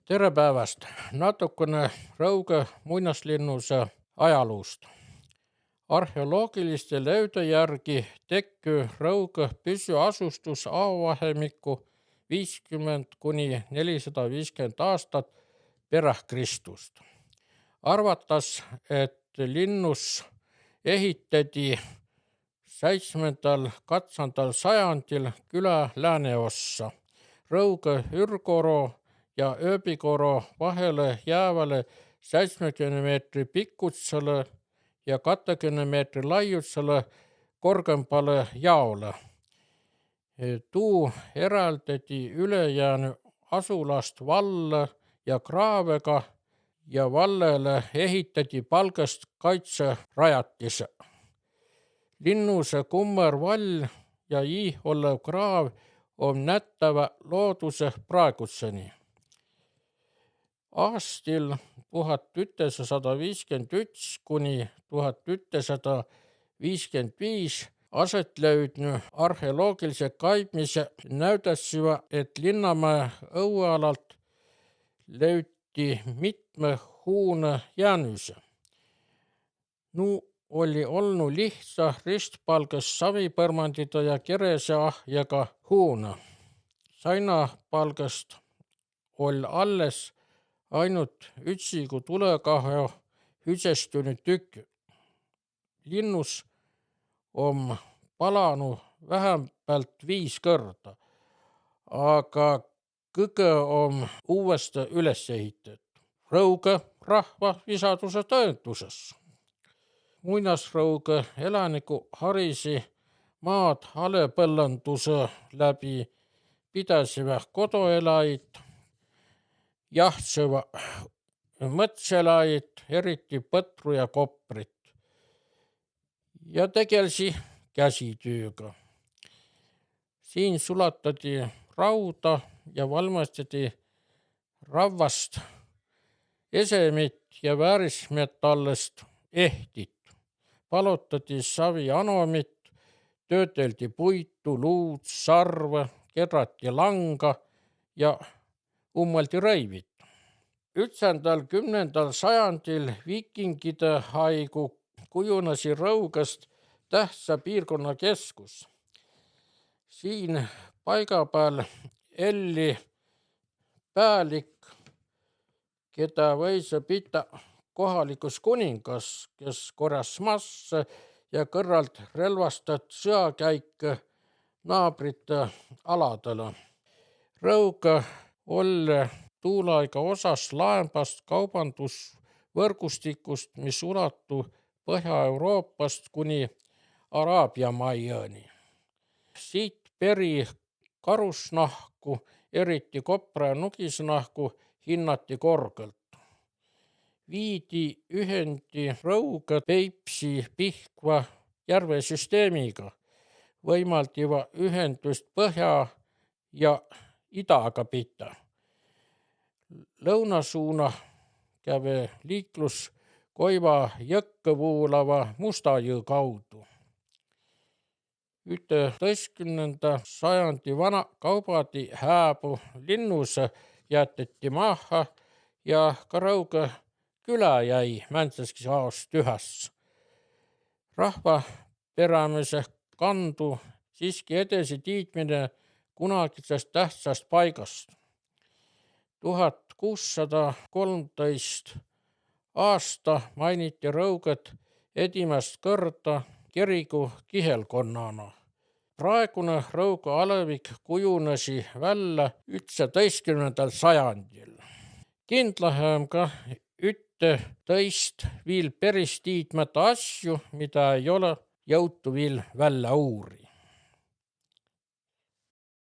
Tere päevast! Natukene Rõuge muinaslinnuse ajaloost. Arheoloogiliste lööde järgi tekki Rõuge püsiasustus ajavahemikku 50–450 aastat pärast Kristust. Arvatas, et linnus ehitati 7.–8. sajandil küla lääneossa Rõuge Ürgoro ja ööbikoro vahele jäävale 70 meetri pikkusele ja 20 meetri laiusele korgempale jaole. Tuu eraldati ülejäänu asulast valle ja kraavega ja vallele ehitati palgest kaitserajatise. Linnuse kummervall ja ih olev kraav on nähtava looduse praeguseni. Aastil 1151–1155 aset löödnud arheoloogilise kaibmise näytasiva, et Linnamäe õuealalt löödi mitme huune jäänuse. Oli olnud lihtsa ristpalgest savipõrmandide ja kereseahjaga huune. Sainapalgest oli alles ainult üksiku tulekahju hüsestunud tükk. Linnus on palanud vähemalt 5 korda, aga kõige on uuesti üles ehitatud. Rõuge rahva visaduse tõenduses. Muinasrõuge elaniku harisi maad halepõllunduse läbi pidasiva koduelaid, jahtseva mõtselaid, eriti põtru ja koprit, ja tegelsi käsitööga. Siin sulatati rauda ja valmistati ravvast esemit ja väärismetallist ehtit. Palotati savi anomit, tööteldi puitu, luud, sarve, kedrati langa ja ummeldi rõivit. 9.–10. sajandil viikingide haigu kujunesi Rõugest tähtsa piirkonna keskus. Siin paiga peal elli päälik, keda võis pita kohalikus kuningas, kes korjas masse ja kõrvalt relvastat sõjakäike naabrite aladele. Rõuge oli tuulaiga osas laembast kaubandusvõrgustikust, mis ulatub Põhja-Euroopast kuni Araabia maiõni. Siit peri karusnahku, eriti kopra ja nugisnahku, hinnati korgelt. Viidi ühendi Rõuge, Peipsi, Pihkva järvesüsteemiga, võimaldiva ühendust Põhja ja Idaga pita. Lõunasuuna käve liiklus Koiva jõkke voolava Musta jõe kaudu. 11. sajandi vana kaubadi hääbu linnuse jäteti maha ja ka Rõuge küla jäi mäntseskis aast tühäs. Rahva peramise kandu siiski edasi tiidmine kunagisest tähtsast paigast. 1613 aasta mainiti Rõuget edimast kõrda kiriku kihelkonnana. Praegune Rõuge alevik kujunesi välja 11. sajandil. Kindlahem ka üht-teist viil päris tiidmata asju, mida ei ole jõutu viil välja uuri.